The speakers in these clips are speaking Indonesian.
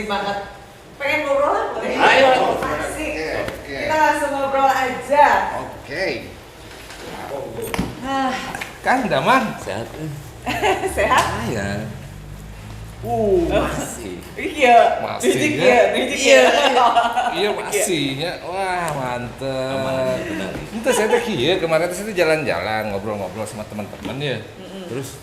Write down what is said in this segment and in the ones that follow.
banget. Pengen ngobrol lah boleh? Ayo. Asik. Oke. Kita langsung ngobrol aja. Oke. Ah, Kang Daman, Sehat. sehat? Ya. Masih. Iya. Masih, Nijik ya? ya, nijik ya. iya masihnya, wah mantep. Aman, benar. Itu saya tuh kieu kemarin tuh saya tuh jalan-jalan ngobrol-ngobrol sama teman-teman ya. Terus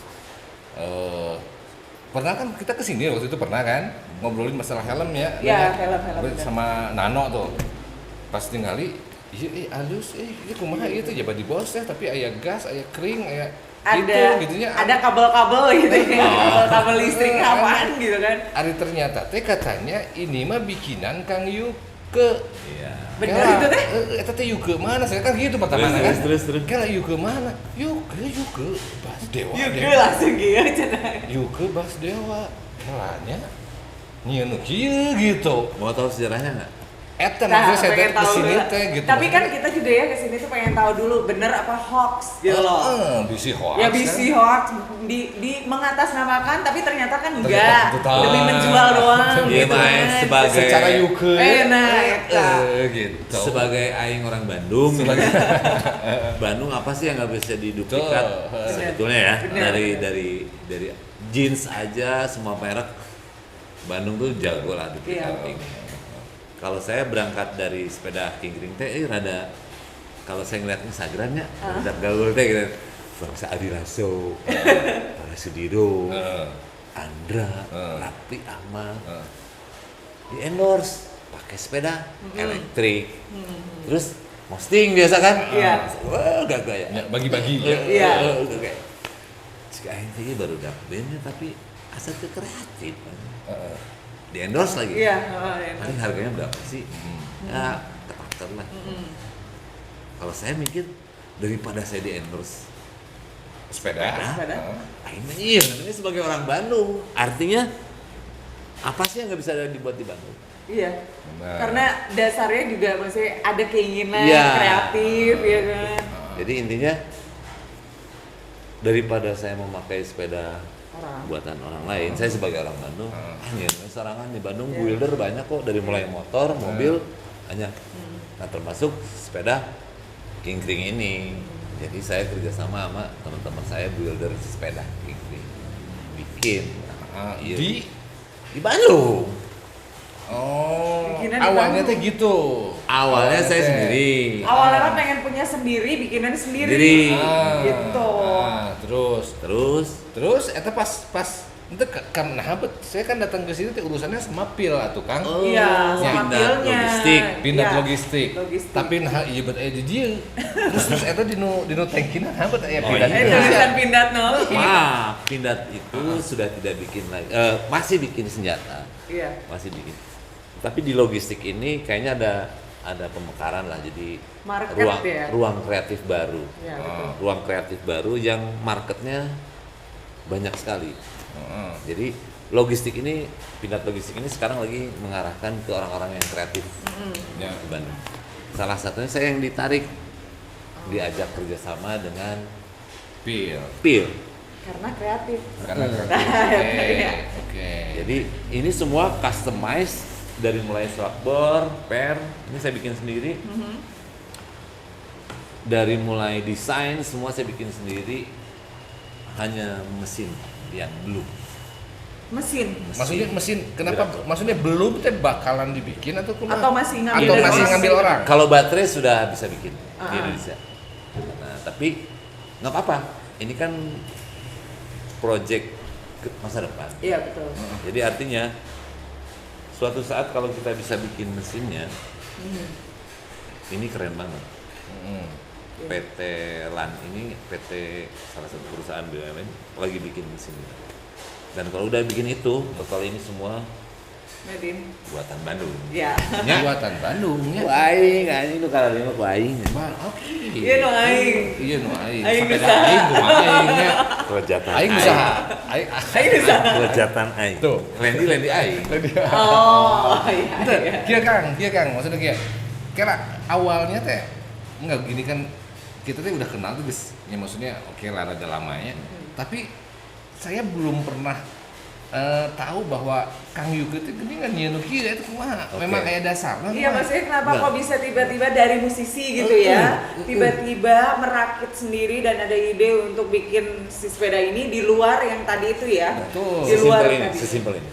pernah kan kita kesini waktu itu pernah kan ngobrolin masalah helm ya? Iya, Nanya. helm. Sama Nano tuh. Pas tinggali, iya halus, ini kumaha ieu teh jabat di bos teh tapi aya gas, aya kering, aya Ada gitunya. ada kabel-kabel gitu ya. Kabel listrik apaan gitu kan. Ari ternyata teh katanya ini mah bikinan Kang Yuke. Iya. Bener itu teh? Eta teh Yuke mana? Saya kan gitu pertama kan. Terus. Kela Yuke mana? Yuke Bas Dewa. Yuke langsung gitu cenah. Yuke Bas Dewa. Kelanya nyieun nu kieu gitu. Mau tahu sejarahnya nggak? Eta Nah, maksudnya saya pengen teh tahu kesini dulu. teh gitu. Tapi kan kita juga ya kesini tuh pengen tahu dulu bener apa hoax gitu loh. Bisi hoax. Ya kan. bisi hoax di mengatasnamakan tapi ternyata kan enggak. Betul. Demi menjual doang Iya, gitu main kan. sebagai Secara Yuke. Nah, eta. Gitu. sebagai aing orang Bandung. Bandung apa sih yang nggak bisa diduplikat? Betul. Sebetulnya ya Bener. dari jeans aja semua merek Bandung tuh jago lah duplikat. Iya. Kalau saya berangkat dari sepeda King teh rada kalau saya ngeliat Instagramnya rada gaul teh gitu. Bangsa Adi Lasso, Para Sudiro, Andra, Rapli Ahmad, di endorse pakai sepeda elektrik, terus posting biasa kan? Iya. Wah gaya. Ya, bagi-bagi. Iya. Kayak sekarang ini baru dapet bandnya tapi asal tuh kreatif. Di endorse lagi. Iya, Paling harganya berapa sih? Ya ketaker lah. Kalau saya mikir daripada saya di endorse Sepeda. Sepeda. Iya, ini sebagai orang Bandung, artinya apa sih yang nggak bisa dibuat di Bandung? Iya. Benar. Karena dasarnya juga masih ada keinginan Iya. kreatif ya kan. Jadi intinya daripada saya memakai sepeda Orang. buatan orang lain, saya sebagai orang Bandung, serangan di Bandung Iya. builder banyak kok dari mulai motor, mobil, banyak. Nah termasuk sepeda Kingkring ini. Jadi saya kerjasama sama teman-teman saya builder sepeda Kingkring, bikin. Iya. Di Bandung. Oh, Bikinan di awalnya Bandung. teh gitu. Awalnya saya teh. sendiri. Awalnya kan pengen punya sendiri, bikinan sendiri. Sendiri. Gitu. Terus eta pas itu kan nah bet saya kan datang ke sini teh urusannya sama pil atuh Kang. Oh, Iya, sama pindah pilnya. logistik. Pindah Iya, logistik. Tapi nah ieu bet aya di dieu. Terus eta di nu tangkina nah bet aya Oh, pindah. iya. Tulisan pindat no. Wah, Pindad itu sudah tidak bikin lagi, masih bikin senjata, Iya. masih bikin. Tapi di logistik ini kayaknya ada pemekaran lah, jadi Market ya? ruang kreatif baru, Iya, betul. ruang kreatif baru yang marketnya banyak sekali. Jadi logistik ini, Pindad logistik ini sekarang lagi mengarahkan ke orang-orang yang kreatif Ya. di Bandung. Salah satunya saya yang ditarik, diajak kerjasama dengan Pil. PIL. Karena kreatif. Karena Oke. Jadi ini semua customize dari mulai slagboard, per, ini saya bikin sendiri. Dari mulai desain semua saya bikin sendiri. Hanya mesin yang belum. Mesin. Maksudnya mesin kenapa maksudnya belum teh bakalan dibikin atau kumaha? Atau masih ngambil Atau dari masih orang? ngambil orang? Kalau baterai sudah bisa bikin di Ah. Indonesia. Nah, tapi nggak apa-apa. Ini kan project masa depan. Iya, betul. Jadi artinya suatu saat kalau kita bisa bikin mesinnya, ini keren banget. PT LAN ini, PT salah satu perusahaan BUMN lagi bikin mesin itu. Dan kalau udah bikin itu, kalau ini semua Medin. buatan Bandung. Iya. Buatan Bandung nya. Ku aing, anjing nu kalau lima ku aing. Oke. Iya no aing. Iya nu aing. Aing Sepeda bisa. aing kumaha aingnya? Kelejatan Aing usaha. Aing Aing bisa. Kelejatan aing. Tuh. Lendi aing. Oh, iya. Ente, Iya. Kia Kang, maksudnya kia. Kira awalnya teh enggak gini kan kita tuh udah kenal tuh guys. Ya maksudnya oke lah rada lamanya. Tapi saya belum pernah tahu bahwa Kang Yuke itu geningan nyeun kieu eta kumaha. Oke. Memang aya dasarna. Iya, maksudnya kenapa Nggak. kok bisa tiba-tiba dari musisi gitu ya, tiba-tiba merakit sendiri dan ada ide untuk bikin si sepeda ini di luar yang tadi itu ya. Betul. Di luar Sesimpel ini, tadi. sesimpel ini.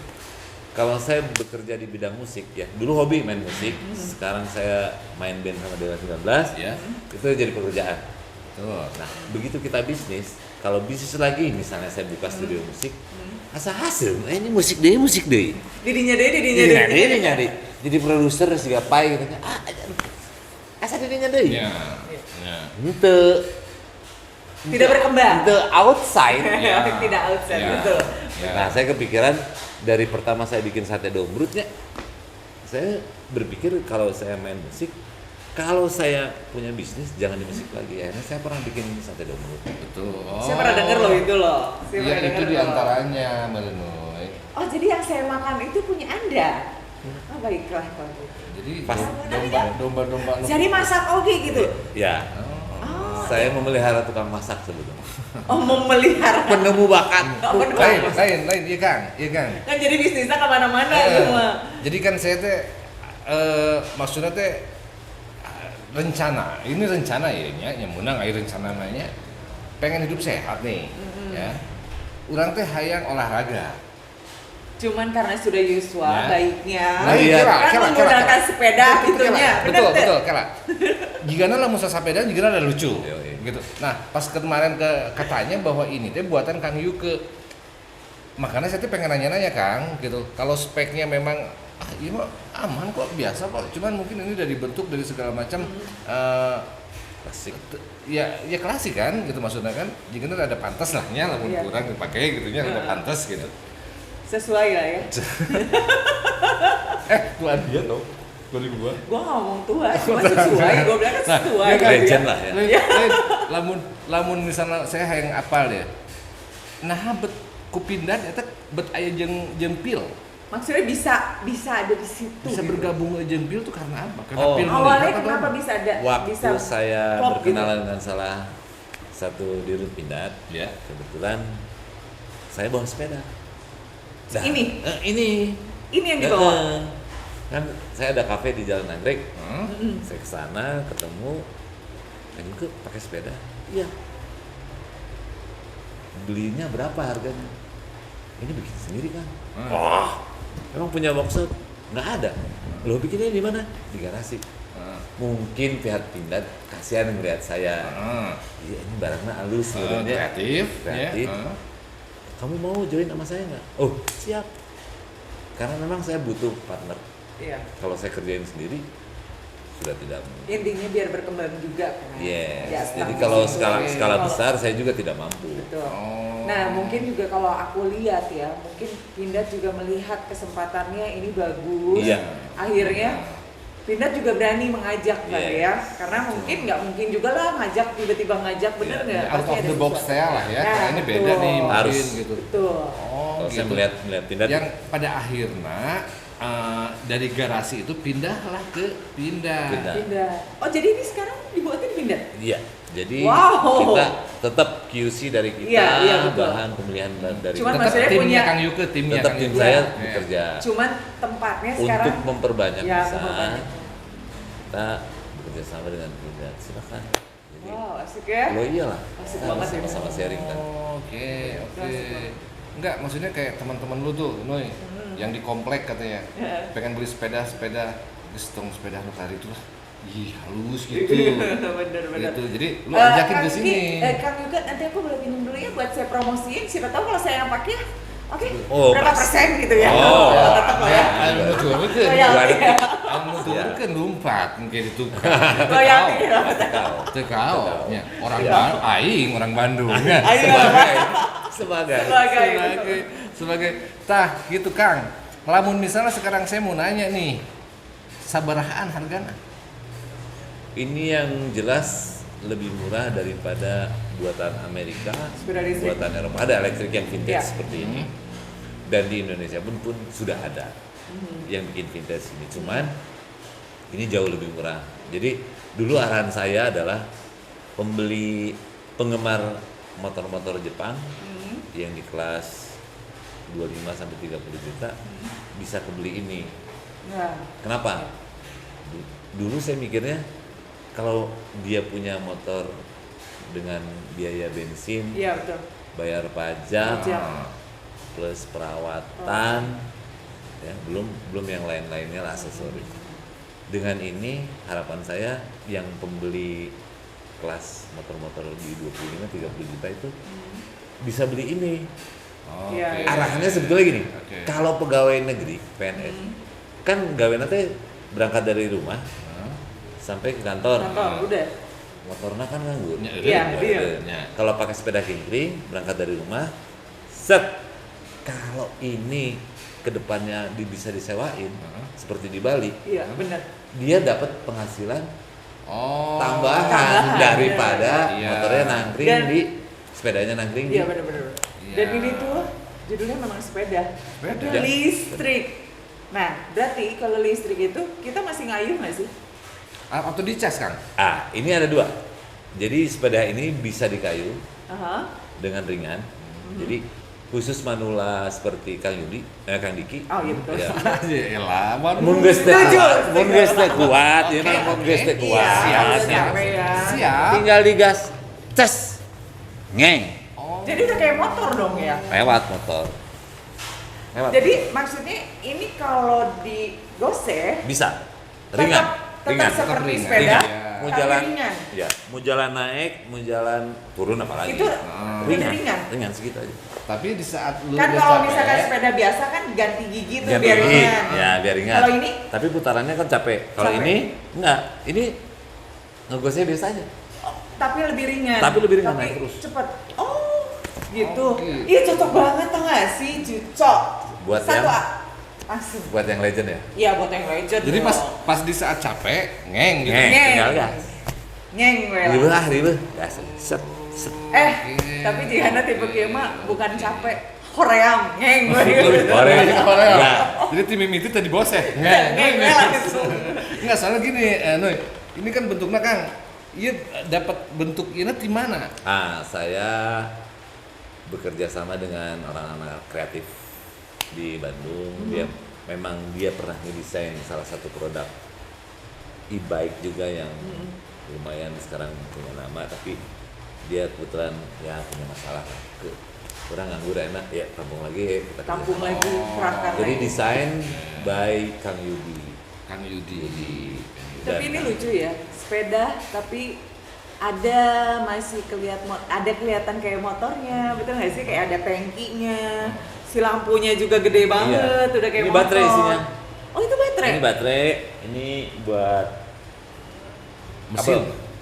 Kalau saya bekerja di bidang musik ya, dulu hobi main musik, sekarang saya main band sama Dewa 19, Ya. itu jadi pekerjaan. Betul. Nah, begitu kita bisnis, kalau bisnis lagi, misalnya saya buka studio musik, asa hasil, ini musik deh. Dirinya deh. Jadi nyari, jadi produser juga pai gitu. Asa dirinya deh. Ya. Ya. Tidak berkembang. Ente outside. Ya. Tidak outside, Ya. betul. Ya. Nah, saya kepikiran dari pertama saya bikin sate dombrutnya, saya berpikir kalau saya main musik, kalau saya punya bisnis jangan di musik lagi. Akhirnya saya pernah bikin sate dombrut. Betul. Saya pernah denger loh itu loh. Saya Iya, pernah itu denger loh. diantaranya, Melenoy. Oh, jadi yang saya makan itu punya Anda? Oh, baiklah kalau gitu. Jadi Pas. domba. Jadi masak oke gitu? Ya, Oh, saya memelihara tukang masak sebetulnya. oh memelihara. Penemu bakat. Oh, bener. Lain, iya Kang. Kan jadi bisnisnya kemana-mana Eh, semua. Jadi kan saya teh maksudnya teh rencana. Ini rencana ya yang menang air rencana namanya. Pengen hidup sehat nih, ya. Urang teh hayang olahraga. Cuman karena sudah usual Ya. baiknya Nah, iya. kan menggunakan sepeda gitunya. Betul, kela. Jigana lah musa sepeda, jigana ada lucu. Yoi. Gitu. Nah, pas kemarin katanya bahwa ini teh buatan Kang Yuke. Makanya saya tuh pengen nanya-nanya Kang, gitu. Kalau speknya memang iya mah aman kok, biasa kok. Cuman mungkin ini dari bentuk dari segala macam Klasik. ya klasik kan, gitu maksudnya kan. Jigana ada pantas lahnya, lamun Iya. kurang dipakai gitunya ada pantas gitu. Sesuai lah ya. Tuan dia tau. 2002. Gua nggak ngomong tua, gua sesuai. Gua bilang kan sesuai. ya kan? Legend lah ya. Lamun misalnya saya hayang apal ya. Nah, bet kupindan eta bet aya jeung pil. Maksudnya bisa ada di situ. Bisa gitu. bergabung dengan jeung pil tuh karena apa? Karena Oh. pil Awalnya melihat atau kenapa apa? bisa ada? Waktu bisa saya klop berkenalan dengan salah satu dirut Pindad, Ya. kebetulan saya bawa sepeda. Ini? Ini. Ini yang dibawa. Kan saya ada kafe di Jalan Nagrek. Mm-mm. Saya kesana ketemu, Kang Yuke pakai sepeda. Iya. Belinya berapa harganya? Ini bikin sendiri kan? Wah, emang punya workshop? Nggak ada. Lo bikinnya di mana? Di garasi. Mungkin pihak Pindad kasihan ngeliat saya. Iya, ini barangnya halus sebenarnya. Kreatif, Kreatif. ya. Kamu mau join sama saya nggak? Oh, siap. Karena memang saya butuh partner. Iya. Kalau saya kerjain sendiri sudah tidak mungkin. Intinya biar berkembang juga kan. Yes. Ya, Jadi setengah kalau gitu. skala Kalau- besar saya juga tidak mampu. Betul. Oh. Nah, mungkin juga kalau aku lihat ya, mungkin Pindad juga melihat kesempatannya ini bagus. Iya. Akhirnya Pindad juga berani mengajak kali ya, Yes. karena mungkin nggak mungkin juga lah ngajak tiba-tiba ngajak, bener Ya, nggak? out Pasti of ada the box sesuatu. saya lah ya. Ya, Kayaknya beda betul. nih mungkin Harus. gitu. Betul. Oh, Kalau saya gitu. melihat Pindad, Yang pada akhirnya dari garasi itu pindahlah ke Pindad. Pindad. Pindad. Oh, jadi ini sekarang dibuatin Pindad? iya. Jadi Wow. kita tetap QC dari kita, Iya, betul. bahan pemilihan dari Cuman Tetap maksudnya timnya punya- Kang Yuke, timnya tetap Kang tim Yuke. saya Ya. bekerja Cuman tempatnya sekarang untuk memperbanyak Ya, bisa. memperbanyak. Kita bekerja sama dengan Pindad. Silakan. Jadi wow, asik ya. lo iyalah. Asik Kita banget ya. sama-sama sharing kan. Oh, Oke. Asik banget. Enggak, maksudnya kayak teman-teman lu tuh, Noy, yang di komplek katanya, Ya. pengen beli sepeda, geus tong sepeda nu kari itu lah. Ih, halus gitu. Bener-bener. Gitu. Jadi lu ajakin Kang ke sini. Yuki, Kang Yuka, nanti aku boleh minum dulu ya buat saya promosiin. Siapa tahu kalau saya yang pakai, oke, Oh, berapa pasti. persen gitu ya? Oh, tetap lah ya. Anu nuturkeun. Royalti ya. Anu nuturkeun lumpat mungkin ditukar. Royalti ya. Teu kao. Nya, orang Ya. aing orang Bandung nya. Aing Sebagai Sebagai tah gitu Kang. Lamun misalnya sekarang saya mau nanya nih, sabarahaan hargana? ini yang jelas lebih murah daripada buatan Amerika, Sepeda listrik. buatan Eropa. Ada elektrik yang vintage Ya. seperti ini. Dan di Indonesia pun sudah ada yang bikin vintage ini. Cuman ini jauh lebih murah. Jadi dulu arahan saya adalah penggemar motor-motor Jepang yang di kelas 25 sampai 30 juta bisa kebeli ini. Nah, Kenapa? Dulu saya mikirnya kalau dia punya motor dengan biaya bensin, iya betul. bayar pajak, Pajak. plus perawatan, ya belum yang lain-lainnya lah aksesoris. Dengan ini harapan saya yang pembeli kelas motor-motor di 25-30 juta itu bisa beli ini. Oh, Iya. oke. Arahannya sebetulnya gini, Oke. kalau pegawai negeri PNS kan gawe nanti berangkat dari rumah Hah? sampai ke kantor. Contoh, udah. Motornya kan nganggur. Iya, iya. Kalau pakai sepeda kingkring berangkat dari rumah, set. Kalau ini kedepannya bisa disewain seperti di Bali, Iya, benar. dia dapat penghasilan Oh. tambahan daripada Iya. motornya nangkring Dan- di sepedanya nangkring Iya, di benar-benar. Iya. Dan ini tuh judulnya memang sepeda. Sepeda. Tapi listrik. Nah, berarti kalau listrik itu kita masih ngayuh nggak sih? Atau dicas kan? ini ada dua. Jadi sepeda ini bisa dikayu Aha. dengan ringan. Jadi khusus manula seperti Kang Diki. Oh iya betul. Ya. Yaelah, waduh. Mun geus teh Setuju, kuat, setuju. mun geus teh kuat, ya mah Oke, mun geus teh oke. kuat. Iya, Siap, udah siap. capek ya. Siap. Tinggal digas, ces, ngeng, Oh. Jadi udah kayak motor dong ya. lewat motor. Lewat. Jadi maksudnya ini kalau digoseh Bisa, ringan, tetap ringan. seperti ringan. sepeda, Ringan, ya. Mau tapi jalan, ringan. ya, mau jalan naik, mau jalan turun apalagi. Itu ringan, ringan. ringan segitu aja. Tapi di saat lu Kan udah kalau capek, misalkan sepeda biasa kan ganti gigi tuh Ganti biar gigi, ringan. ya biar ringan. Kalau ini Tapi putarannya kan capek. Kalau Capek. ini enggak, ini ngegosnya biasa aja. tapi lebih ringan. Tapi lebih ringan, Tapi naik terus. cepet. Oh, gitu. Oh, gitu. Iya cocok banget tau gak sih? Cocok. Buat Satu yang- langsung. Buat yang legend ya. Iya buat yang legend. Jadi pas dong. pas di saat capek, ngeng gitu. Ngeng. Ngeng. tinggal gas. Nyeng wela. Ribet ah, ribet. Gas. Set, set. Tapi Jihana tipe Kema bukan capek, hoream, ngeng gue. Korea. Korea. Ya. Jadi tim itu tadi bos ya? Ngeng wela gitu. Enggak, soalnya gini, Noy. Ini kan bentuknya Kang. Iya dapat bentuk ini di mana? Saya bekerja sama dengan orang-orang kreatif di Bandung. Dia pernah ngedesain salah satu produk e-bike juga yang lumayan sekarang punya nama, tapi dia kebetulan ya punya masalah kurang nganggur enak ya tampung lagi kita kerja Tampung sama. lagi, kerahkan Jadi lagi. desain by Kang Yudi. Kang Yudi. Tapi ini lucu ya, sepeda tapi ada masih kelihatan kayak motornya, betul nggak sih? Kayak ada tangkinya, si lampunya juga gede banget, udah kayak Ini motor. baterai isinya. Oh itu baterai? Ini baterai, ini buat Mesin. kabel.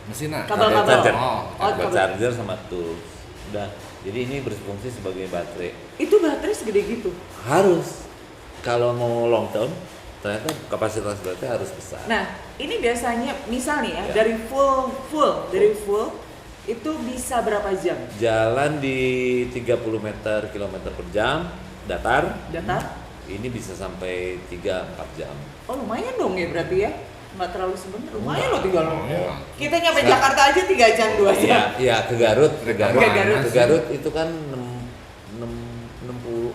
Mesinnya. Kabel-kabel. charger. Oh, buat kabel. charger sama tools. Udah. Jadi ini berfungsi sebagai baterai. Itu baterai segede gitu. Harus kalau mau long term ternyata kapasitas baterai harus besar. Nah, ini biasanya misal nih ya, Ya. dari full itu bisa berapa jam? Jalan di 30 meter kilometer per jam datar. Datar? Ini bisa sampai 3-4 jam. Oh lumayan dong ya berarti ya? Nggak terlalu sebentar, lumayan loh tinggal Iya. kita nyampe Jakarta aja 3 jam 2 Iya, jam. iya ke Garut, Ke Garut. itu kan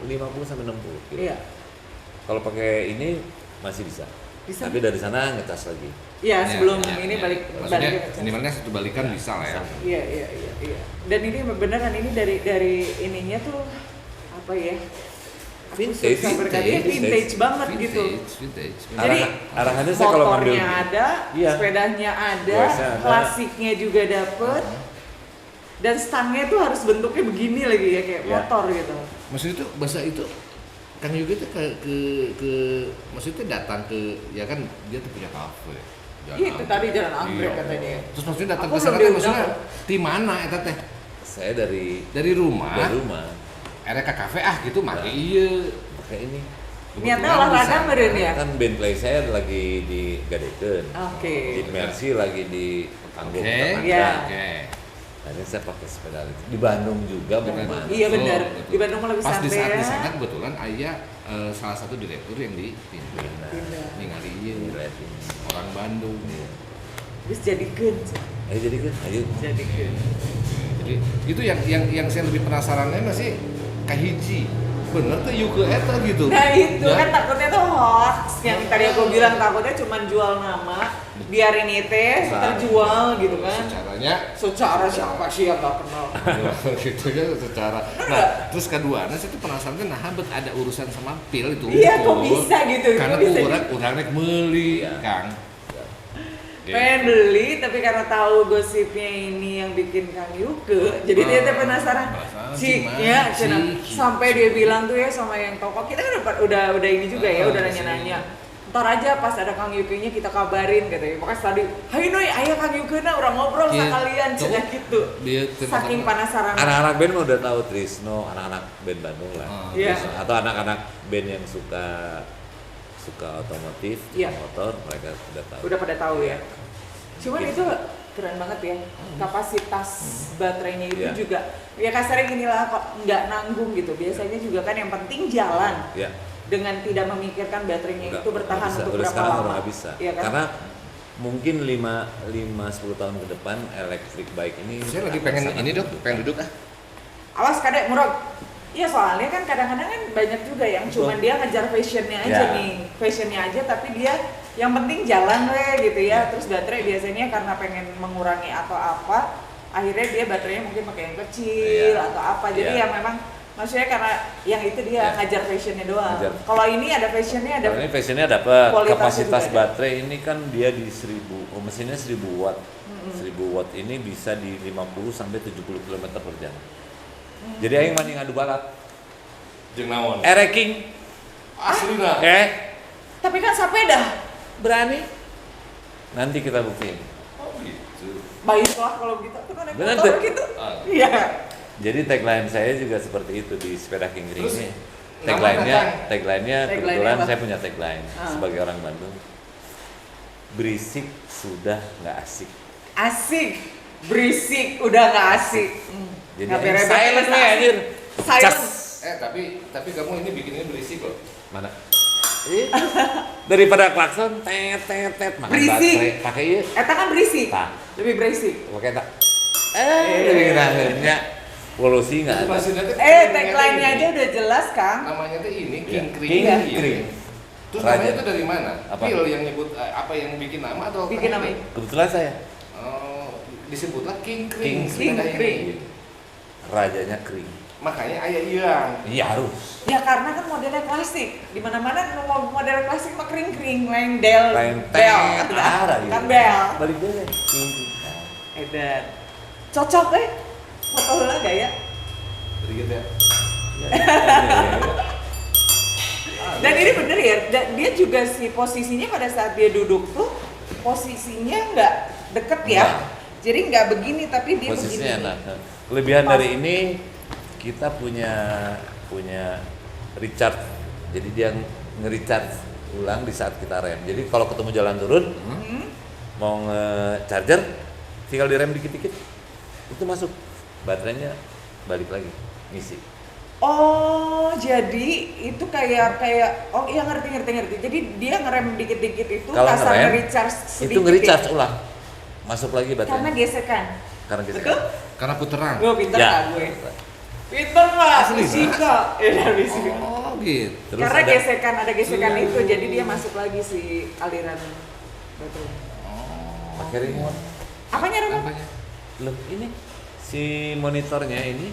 50 sampai 60 gitu. Iya. Kalau pakai ini masih bisa. Bisa. Tapi dari sana ngecas lagi. Iya, sebelum Iya, ini iya. balik Maksudnya balik. minimalnya satu balikan bisa lah ya. Iya. Dan ini beneran ini dari ininya tuh apa ya? Aku Vintage, susah berkata, vintage banget gitu. Vintage. Jadi Arahannya saya kalau ngambil motornya ada, Iya. sepedanya ada, Goesnya ada. klasiknya juga dapet, dan stangnya tuh harus bentuknya begini lagi ya kayak Iya. motor gitu. Maksudnya itu bahasa itu Kang Yogi itu ke maksudnya datang ke ya kan dia tuh punya kafe. Jalan Iya, itu tadi Jalan Anggrek. Anggrek Iya. katanya. Terus maksudnya datang Aku ke sana belum teh diundang maksudnya kok. di mana eta teh? saya dari Dari rumah. Ah. Ke kafe gitu make ieu. pakai ini. Niatnya Kebetulan olahraga bisa. meren ya? Kan band play saya lagi di Gadekeun. Oke. Di Mercy lagi di Anggung. Oke. Iya. Oke. Nah, ini saya pakai sepeda listrik. Di Bandung juga mau kemana? Iya benar. Betul. Di Bandung mah lebih Pas di santai saat ya. di sana kebetulan aya salah satu direktur yang di Pindah. ningali ieu Ngeliatin. orang Bandung. Terus jadikan. Ayo jadi kan, ayo. Jadikan. Jadi itu yang saya lebih penasarannya masih kahiji. bener tuh Yuke eta gitu. Nah itu Ya. kan takutnya tuh hoax yang tadi aku bilang, takutnya cuma jual nama biarin itu terjual gitu kan. Secara siapa sih yang gak kenal. gitu ya secara. Nah terus kedua, nah saya tuh penasaran kan, nah bet ada urusan sama pil itu. Iya kok bisa gitu. Karena kok bisa orang rek meuli, Kang. pengen beli tapi karena tahu gosipnya ini yang bikin Kang Yuke, jadi dia tuh penasaran. Cik ya, sampai dia bilang tuh ya sama yang toko kita kan udah ini juga ya, udah nanya-nanya. Ntar aja pas ada Kang Yuke-nya kita kabarin katanya. Makanya tadi, "Hai Noy, aya Kang Yuke-na urang ngobrol sekalian cenah gitu." Saking penasaran. Anak-anak band mah udah tahu Trisno, anak-anak band Bandung lah. Iya. Atau anak-anak band yang suka otomotif, Iya. motor, mereka udah tahu. Udah pada tahu ya. Cuman Mungkin. itu keren banget ya, kapasitas baterainya itu Iya. juga. Ya kasarnya gini lah, kok nggak nanggung gitu. Biasanya juga kan yang penting jalan. Ya. Dengan tidak memikirkan baterainya itu bertahan bisa. untuk Udah berapa sekarang lama. udah nggak bisa. Iya kan? Karena mungkin 5-10 tahun ke depan electric bike ini Saya lagi akan pengen sangat ini dok, maju. pengen duduk ah. Awas kadek murah. Iya soalnya kan kadang-kadang kan banyak juga yang cuman dia ngejar fashionnya aja Ya. nih, fashionnya aja tapi dia yang penting jalan gitu ya. Ya. Terus baterai biasanya karena pengen mengurangi atau apa, akhirnya dia baterainya mungkin pakai yang kecil Ya. atau apa. Jadi Ya. ya memang maksudnya karena yang itu dia Ya. ngajar fashionnya doang. Ngajar. Kalau ini ada fashionnya ada. Kalau ini fashionnya dapat Kualitasnya kapasitas juga ada. baterai ini kan dia di 1000, mesinnya 1000 watt. 1000 watt ini bisa di 50 sampai 70 km per jam. Jadi aing mani ngadu balap. Jeung naon? King. Aslina. Tapi kan sepeda. Berani? Nanti kita buktiin. Oh gitu. Baiklah kalau gitu, aku naik Bener motor tuh? gitu. Ah. Iya. Jadi tagline saya juga seperti itu di sepeda King Ring Terus, ini. nama Tagline-nya Tagline-nya kebetulan apa? saya punya tagline Ah. sebagai orang Bandung. Berisik sudah nggak asik. Asik, berisik, udah nggak asik. Jadi Nggak aing beres-beres, silent asik. we anjir. Silent. Cas. Tapi kamu ini bikinnya berisik loh. Mana? Daripada klakson tet makan Berisik. baterai pakai ieu. Eta kan berisik, Tah. lebih berisik. Pakai tak. Lebih nahnya polusi enggak ada. Maksudnya tuh Tagline-nya aja udah jelas, Kang. namanya tuh ini King Iya. Kring. King Iya. Kring. Terus Raja. namanya itu dari mana? Apa? Pil yang nyebut apa yang bikin nama atau Bikin kenapa? nama ini. Kebetulan saya Oh, disebutlah King King Kring. King Kring. rajanya kering. Makanya ayah iya. Iya harus. Ya karena kan modelnya klasik. Di mana-mana model klasik mah kering-kering, lain del, Lain bel, tet, arah gitu. kan bel. Balik deh. King Kring. Edan. Cocok deh. Foto lah gaya. Sedikit ya. Dan ini bener ya, dia juga si posisinya pada saat dia duduk tuh posisinya nggak deket ya. Enggak. Jadi nggak begini tapi dia Posisinya begini. enak. Kelebihan Pas. dari ini kita punya recharge. Jadi dia nge-recharge ulang di saat kita rem. Jadi kalau ketemu jalan turun, mau nge-charger, tinggal direm dikit-dikit, itu masuk. Baterainya balik lagi, ngisi. Oh, jadi itu kayak oh iya ngerti. Jadi dia ngerem dikit-dikit itu Kalau kasar ngerem, nge-recharge sedikit. itu nge-recharge ya? ulang. Masuk lagi Karena baterainya. gesekan. Karena gesekan. Betul? Karena puteran. Gue pinter Ya. nggak gue? Pinter nggak? Asli, Fisika. Iya fisika. Oh gitu. Terus Karena ada ada gesekan itu, jadi dia masuk lagi si aliran baterai. pakai remote. Apanya remote? Apanya? Loh, ini si monitornya ini,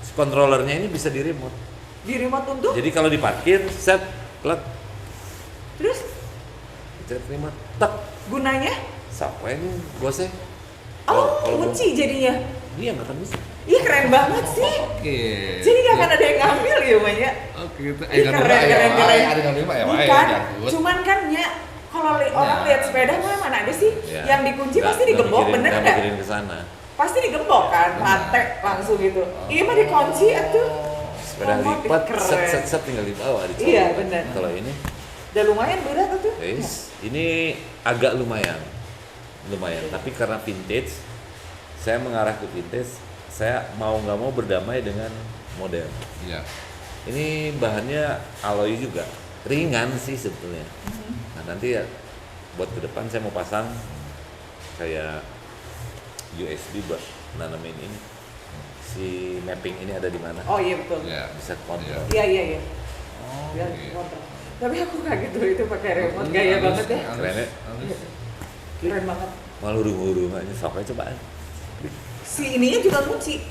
si controllernya ini bisa di remote. Di remote untuk? Jadi kalau diparkir, set, plug, Terus set remote, tak, gunanya? sampai ini goseng. Oh, Kalau kunci jadinya. Dia nggak akan bisa. Iya keren banget sih. Oke. Jadi nggak akan ada yang ngambil ya, Maya. Oke, itu Ih, keren. Ada yang lima ya, Bukan, cuman kan ya kalau orang lihat sepeda mah mana ada sih Ya. yang dikunci Nggak- pasti digembok, mikirin- bener nggak nggak? mikirin ke sana. Pasti digembok kan, patek langsung gitu. Iya mah dikunci atuh. Sepeda Oh, lipat, keren. set tinggal dibawa dicoba. Iya, bener. Kalau ini, Udah lumayan berat tuh. ini agak lumayan. Tapi karena vintage, saya mengarah ke vintage. Saya mau nggak mau berdamai dengan modern. Iya. Ini bahannya alloy juga, ringan sih sebetulnya. Nah nanti ya buat ke depan saya mau pasang kayak USB buat nanamin ini si mapping ini ada di mana. Oh iya betul. Ya. Bisa kontrol. Iya. Oh, Biar iya. kontrol. Tapi aku kaget tuh itu pakai remote, gaya banget ya. Keren ya? Iya. Keren banget. Malu urung aja, sok aja cobaan. Si ininya juga kunci.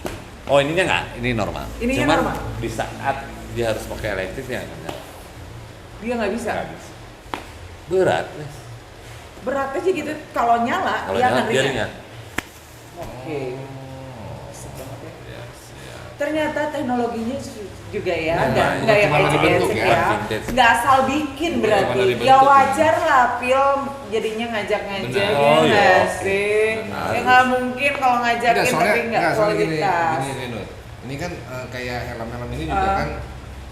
Oh ininya enggak, ini normal. Ininya Cuman normal? di saat dia harus pakai elektrik ya enggak Dia nggak bisa. bisa. Berat. Berat aja gitu. Kalau nyala, Kalau dia nyala akan dia ringan. ringan. Oke. Oh. Bisa banget ya. Ya, siap. Ternyata teknologinya juga ya, Nah, nggak bukan yang cuma dari bentuk ejek-ejek ya, ya, vintage. nggak asal bikin Bukan berarti. cuma dari Ya bentuk, wajar lah, film jadinya ngajak-ngajak Benar. ya Oh, nggak iya. sih? Benar. Ya nggak mungkin kalau ngajakin Enggak, soalnya, tapi nggak enggak, soalnya kualitas. gini, Nur. Ini kan kayak helm-helm ini juga kan,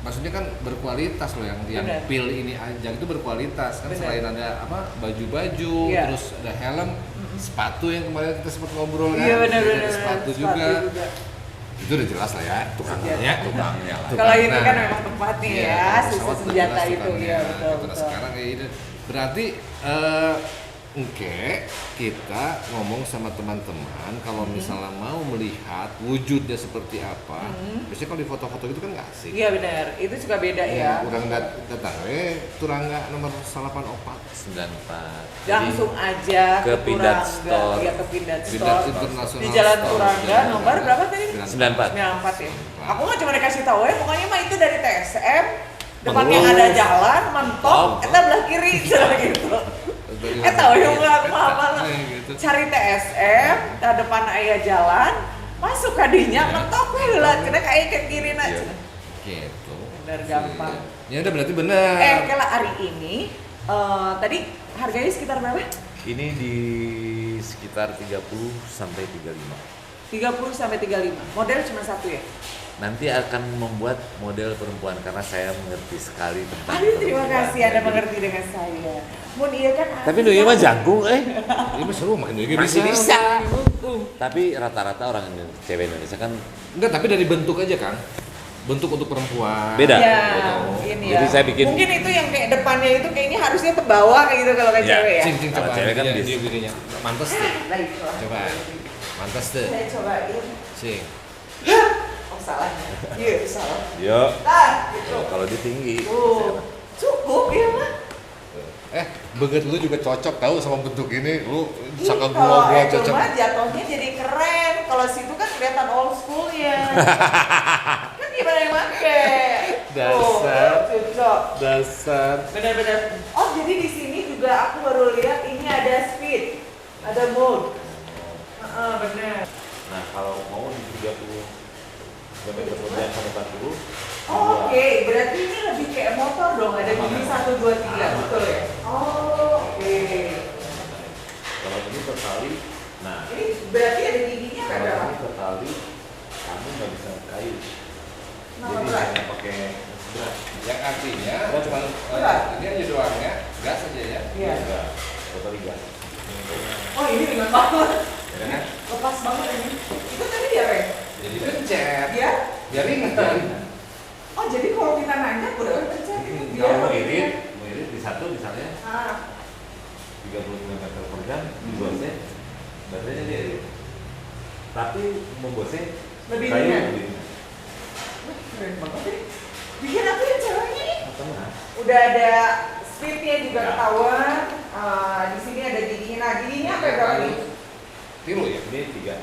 maksudnya kan berkualitas loh yang Benar. pil ini aja itu berkualitas kan. Benar. Selain ada apa baju-baju, Iya. terus ada helm, sepatu yang kemarin kita sempat ngobrol kan, Iya ada benar-benar. sepatu juga. Itu udah jelas lah ya, tukangnya lah. Kalau ini Nah, kan memang tempatnya iya, ya, kalau sisa pesawat senjata jelas itu tukangnya. ya betul Gitu. Nah, betul. sekarang kayak ini berarti kita ngomong sama teman-teman kalau misalnya mau melihat wujudnya seperti apa, biasanya kalau di foto-foto itu kan nggak asik. Iya benar, itu suka beda ya. Kurang datang, turangga nomor 84. 94. Langsung aja ke Pindad Turangga. Store. Iya ke Pindad Pindad Store. International Di Jalan Store. Turangga, nomor berapa tadi? 94. 94 ya. Aku mah cuma dikasih tahu ya, pokoknya mah itu dari TSM. Depannya Menurut. ada jalan, mentok, Oh. kita belah kiri gitu. Tahu yang aku apa lah. Gitu. Cari TSM, di depan aya jalan, masuk kadinya, mentok we heula, cenah kayak ke kiri na. Iya. Gitu. Bener gampang. Ya udah berarti benar. Kalau hari ini tadi harganya sekitar berapa? Ini di sekitar 30 sampai 35. 30 sampai 35. Model cuma satu ya? Nanti akan membuat model perempuan karena saya mengerti sekali tentang Aduh, terima perempuan. kasih Anda Jadi- mengerti dengan saya. Mun iya kan. Tapi nu ieu mah jangkung Ini mah seru makin juga Masih bisa. Hukum. Tapi rata-rata orang cewek Indonesia kan Enggak, tapi dari bentuk aja kan. Bentuk untuk perempuan. Beda. Ya, Betul. ini Jadi ya. saya bikin- Mungkin itu yang kayak depannya itu kayaknya harusnya ke bawah kayak gitu kalau kayak Ya, cewek ya. Cing Kalau coba cewek kan dia bisa. dirinya. Mantas tuh. Baiklah. Coba. Mantas tuh. Saya cobain. Cing. Oh salah. Iya salah. yo Nah, gitu. kalau dia tinggi. Cukup ya mah. Beget lu juga cocok tahu sama bentuk ini. Lu Ih, saka kalau gua itu cocok. mah jatuhnya jadi keren. Kalau situ kan kelihatan old school-nya. Kan gimana yang make? Dasar. Cocok. Dasar. Benar-benar. Oh, jadi di sini juga aku baru lihat ini ada speed, ada mode. Benar. Nah, kalau mau di 30 km per jam sampai 40. Oh, oke, berarti ini lebih kayak motor dong. Ada gigi 1, 2, 3, betul ya? Oh, oke. Kalau ini per kali, nah Ini berarti ada giginya kalau berapa? ini per kali kamu nggak bisa kayu. Kenapa Jadi berat? hanya pakai berat. Yang artinya cuma Berat. ini aja doangnya, gas aja ya. Iya. Enggak, total gas. Oh, ini ringan banget. Ya kan? Lepas banget ini. Itu tadi ya, Ren? Jadi pencet. Dia? Biar ringan. Oh, jadi kalau kita nanya udah pencet itu dia. Kalau mau irit di satu misalnya Ah, 30 km per jam di bosnya, baterainya dia irit. Tapi membosnya Lebih kayu ringan. lebih ringan. wah, keren banget deh. Bikin apa ya caranya nih? Tengah. Udah ada speednya juga ketahuan. Di sini ada giginya. Nah, giginya apa berapa nih? Tilu ya. Ini 3.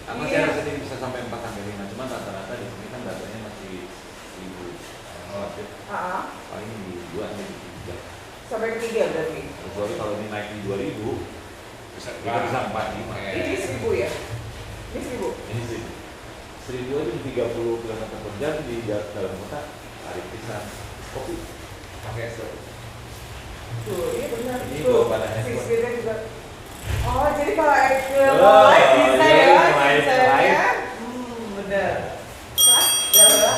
Karena Iya. saya bisa bisa sampai 4 sampai 5, cuma rata-rata di sini kan baterainya masih 1000 watt. Ah, Paling di 2 sampai di 3. sampai ketiga berarti. Kecuali kalau ini naik di 2000, Bisa kita bisa 45. Ini 1000 ya? Ini 1000. Ini sih 1000 aja di 30 km per jam di dalam kota, tarik pisang, kopi, pakai es. Tuh, ini benar. Ini Tuh, bawa badan si handphone. speednya juga. Oh, jadi kalau Excel Oh, live bisa iya, ya, live, bisa live. ya. Benar. Ya.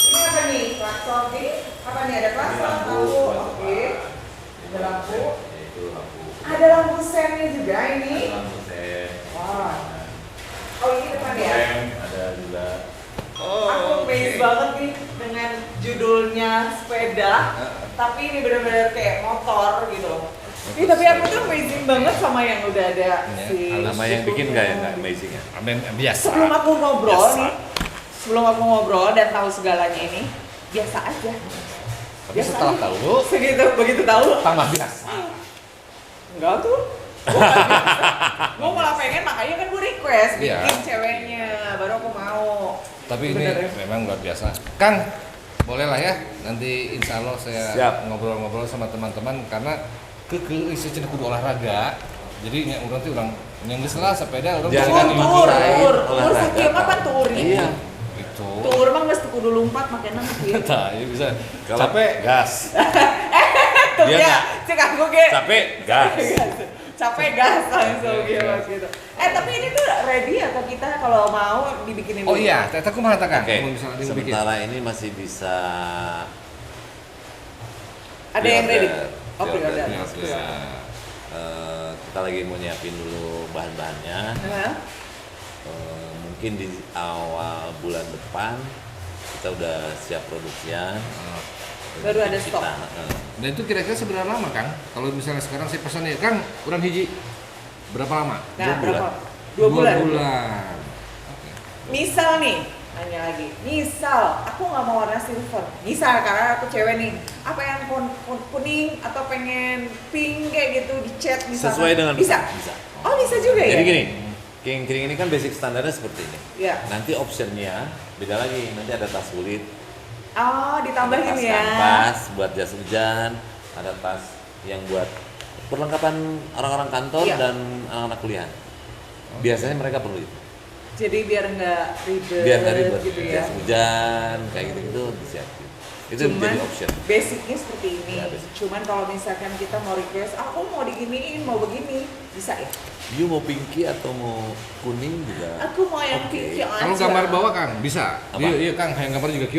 Ini apa nih? Klakson ini? Apa nih? Ada Ini klakson, lampu, lampu. buat Oke. apa? Ada lampu. Itu lampu. Ada lampu sennya juga ini. Ada lampu sen. Wah. Oh, ini depan ya? Rem, ada juga. Aku amazed banget nih dengan judulnya sepeda, tapi ini benar-benar kayak motor gitu loh. Ih, tapi aku tuh amazing banget sama yang udah ada Ya, si Sama yang bikin nggak ya, nggak amazing ya? Amin, biasa. Sebelum aku ngobrol Biasa. nih, sebelum aku ngobrol dan tahu segalanya ini, biasa aja. Tapi setelah tahu, Segitu, begitu tahu, tambah biasa. enggak tuh. Gue malah pengen, makanya kan gue request Iya. bikin ceweknya, baru aku mau. Tapi ini Bener ya? memang luar biasa. Kang, boleh lah ya. Nanti insya Allah saya Siap. ngobrol-ngobrol sama teman-teman karena isi kudu olahraga. Jadi yang orang tuh orang yang geus lah sepeda orang Jangan bisa Tur, maksain tur olahraga, sakieu mah pan Pak. tur. Iya. itu. Tur mah geus kudu lumpat makanya kieu. Nah, ya bisa. Kalau Capek. gas. Tuh Dia ya, nggak. cek aku ge. Capek gas. Capek gas langsung Iya, iya. gitu. Tapi ini tuh ready atau kita kalau mau dibikinin Oh dulu? iya, ternyata aku mengatakan Oke. kalau misalnya dia mau bikin. Sementara ini masih bisa Ada yang ready? pre-order. Oh, pre-order. Pre-order. Kita lagi mau nyiapin dulu bahan-bahannya. Hah? Mungkin di awal bulan depan kita udah siap produksian. Baru ada Kita, stok. Dan itu kira-kira seberapa lama, Kang? Kalau misalnya sekarang saya pesan ya, Kang, kurang hiji. Berapa lama? Nah, 2 bulan. berapa? 2 bulan. 2 bulan. Oke. Misal nih, nanya lagi. Misal aku nggak mau warna silver. Misal karena aku cewek nih, apa yang kuning atau pengen pink kayak gitu dicat misalkan. Sesuai dengan bisa. pesan, bisa. Oh, bisa juga ya? Jadi gini, kering ini kan basic standarnya seperti ini. Iya. Nanti optionnya beda lagi. Nanti ada tas kulit, Oh, ada ditambahin tas ya. kanvas buat jas hujan, ada tas yang buat perlengkapan orang-orang kantor Iya. dan anak-anak kuliah. Biasanya mereka perlu itu. Jadi biar nggak ribet, Biar nggak ribet, gitu ya. jas hujan kayak gitu-gitu disiapin. Itu Cuman jadi option. basicnya seperti ini. Ya, basic. Cuman kalau misalkan kita mau request, aku mau diginiin, mau begini, bisa ya? You mau pinky atau mau kuning juga? Aku mau yang Oke. pink aja. Kalau gambar bawah, Kang, bisa. Apa? Iya, iya, Kang, yang gambar juga Q.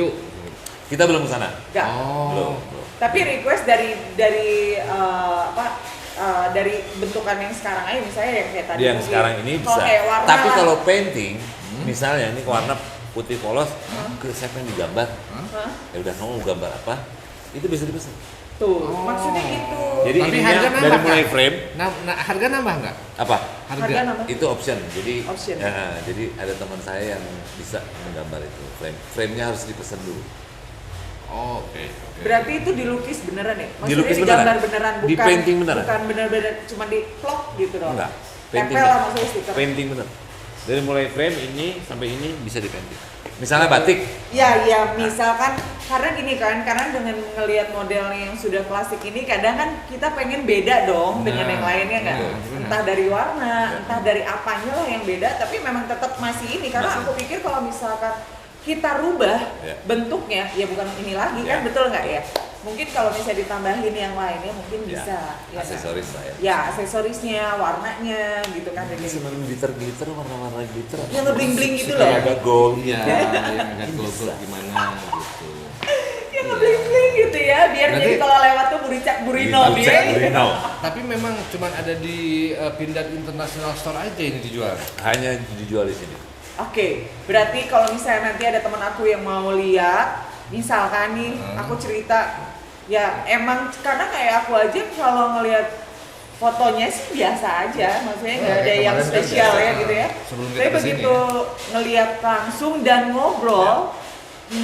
Kita belum kesana. Nggak. Belum. Tapi request dari bentukan yang sekarang aja misalnya yang kayak tadi. Yang mungkin. sekarang ini Kalau bisa. kayak warna Tapi lah. kalau painting, misalnya ini warna putih polos, ke siapa yang digambar? Hah? Ya udah kamu gambar apa? Itu bisa dipesan. Tuh, Oh. maksudnya gitu. Jadi Tapi ininya harga nambah, dari mulai Kak? frame Nah, harga nambah nggak? apa? Harga nambah. Itu option. Jadi Option. ya, jadi ada teman saya yang bisa menggambar itu. Frame-nya harus dipesan dulu. Oh, oke. Oke. Berarti itu dilukis beneran ya? Maksudnya Dilukis digambar beneran. beneran, bukan Di painting beneran. Bukan bener-bener cuma di plok gitu dong. Enggak. Tempel lah maksudnya stiker. Painting bener. Dari mulai frame ini sampai ini bisa di painting. Misalnya batik, Ya, misalkan karena gini kan, karena dengan ngelihat modelnya yang sudah klasik ini, kadang kan kita pengen beda dong dengan Nah, yang lainnya nggak? iya, benar. Entah dari warna, entah dari apanya lah yang beda, tapi memang tetap masih ini. Karena Masih. aku pikir kalau misalkan kita rubah Ya. bentuknya, ya bukan ini lagi Ya. kan, betul nggak ya? Mungkin kalau misalnya ditambahin yang lainnya mungkin bisa. Ya, kan? aksesoris lah ya. Ya, aksesorisnya, warnanya gitu kan. Ini Jadi, seneng glitter, warna-warna glitter. yang nge-bling-bling gitu Suka loh. agak gold. Iya, yang agak gold gimana gitu. Yang nge-bling-bling gitu ya, biar Berarti- jadi kalau lewat tuh buricak burino Buricak dia. burino. Tapi memang cuman ada di Pindad International Store aja ini dijual. Hanya dijual di sini. Oke, berarti kalau misalnya nanti ada teman aku yang mau lihat, misalkan nih, aku cerita, ya emang karena kayak aku aja kalau ngelihat fotonya sih biasa aja, maksudnya nggak Oh, ada kayak yang kemarin kan spesial biasa. ya gitu ya. Sebelum kita Tapi kesini begitu ngelihat langsung dan ngobrol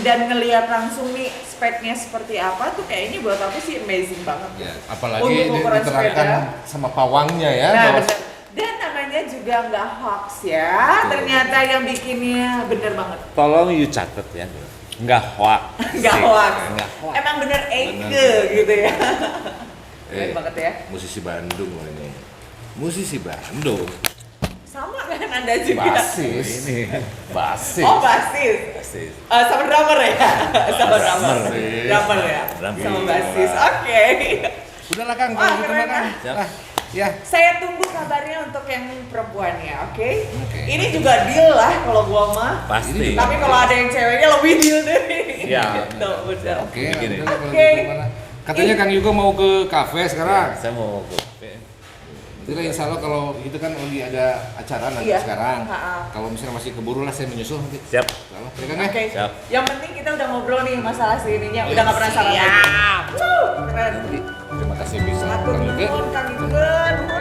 dan ngelihat langsung nih speknya seperti apa tuh kayaknya buat aku sih amazing banget. Ya, apalagi Untuk ukuran diterangkan sepeda. sama pawangnya ya. Nah, bahwa- bener. Dan namanya juga nggak hoax ya. Ternyata yang bikinnya bener banget. Tolong you catat ya. Nggak hoax. Nggak hoax. Nggak hoax. Emang bener Eike Bener. gitu ya. Keren Eh, banget ya. musisi Bandung loh ini. Musisi Bandung. Sama kan Anda juga. Basis. Ini Basis. Oh, basis. basis. Sama drummer ya? Sama drummer. Drummer. Drummer ya? Drummer. Sama basis. Oke. Udahlah Kang, Wah, kalau gitu keren, mah Kang. Siap. Ah, ya. Saya tunggu kabarnya untuk yang perempuannya, oke? Oke. Ini juga deal lah kalau gua mah. Pasti. Tapi kalau ada yang ceweknya lebih deal deh. Iya. Tuh, bener. Oke, Begini. udah, kalau Oke. gitu gimana? Katanya Kang Yugo mau ke kafe sekarang. Saya mau ke Jadi insya Allah kalau itu kan lagi ada acara nanti Iya. sekarang. Ha-ha. Kalau misalnya masih keburu lah saya menyusul nanti. Siap. Kalau ya Kang ya. Oke. Siap. Yang penting kita udah ngobrol nih masalah si ininya, udah nggak penasaran lagi. Wuh, keren. Nanti Terima kasih bisa. Matur Kang Yuke. nuwun Kang Yuke, nuhun